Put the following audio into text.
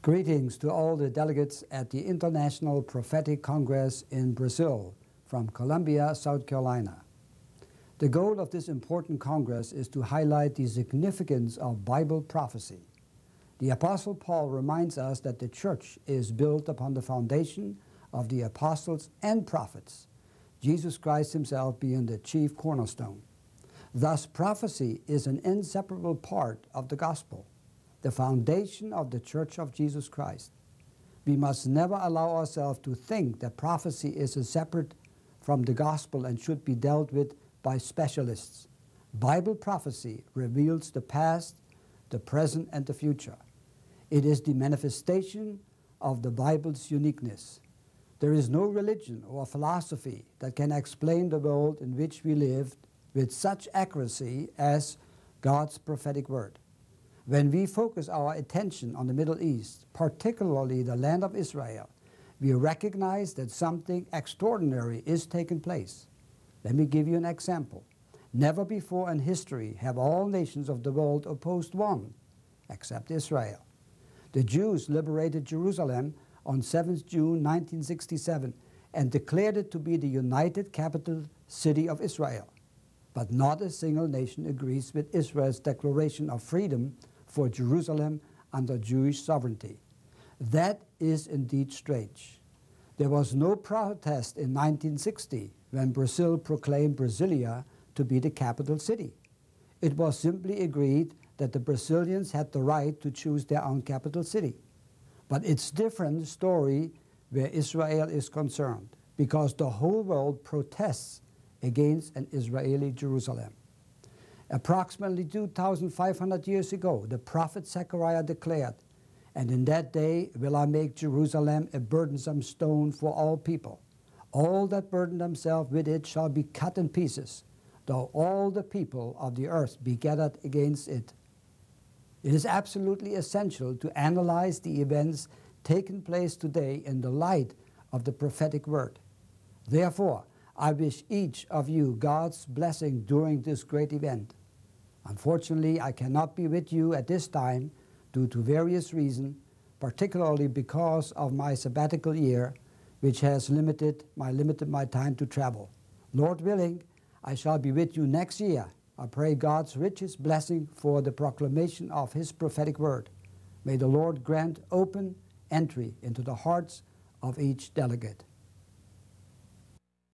Greetings to all the delegates at the International Prophetic Congress in Brazil from Columbia, South Carolina. The goal of this important Congress is to highlight the significance of Bible prophecy. The Apostle Paul reminds us that the church is built upon the foundation of the apostles and prophets, Jesus Christ himself being the chief cornerstone. Thus, prophecy is an inseparable part of the gospel, the foundation of the Church of Jesus Christ. We must never allow ourselves to think that prophecy is separate from the gospel and should be dealt with by specialists. Bible prophecy reveals the past, the present, and the future. It is the manifestation of the Bible's uniqueness. There is no religion or philosophy that can explain the world in which we live with such accuracy as God's prophetic word. When we focus our attention on the Middle East, particularly the land of Israel, we recognize that something extraordinary is taking place. Let me give you an example. Never before in history have all nations of the world opposed one, except Israel. The Jews liberated Jerusalem on 7th June 1967 and declared it to be the united capital city of Israel. But not a single nation agrees with Israel's declaration of freedom for Jerusalem under Jewish sovereignty. That is indeed strange. There was no protest in 1960 when Brazil proclaimed Brasilia to be the capital city. It was simply agreed that the Brazilians had the right to choose their own capital city. But it's a different story where Israel is concerned, because the whole world protests against an Israeli Jerusalem. Approximately 2,500 years ago, the prophet Zechariah declared, "And in that day will I make Jerusalem a burdensome stone for all people. All that burden themselves with it shall be cut in pieces, though all the people of the earth be gathered against it." It is absolutely essential to analyze the events taking place today in the light of the prophetic word. Therefore, I wish each of you God's blessing during this great event. Unfortunately, I cannot be with you at this time due to various reasons, particularly because of my sabbatical year, which has limited my time to travel. Lord willing, I shall be with you next year. I pray God's richest blessing for the proclamation of His prophetic word. May the Lord grant open entry into the hearts of each delegate.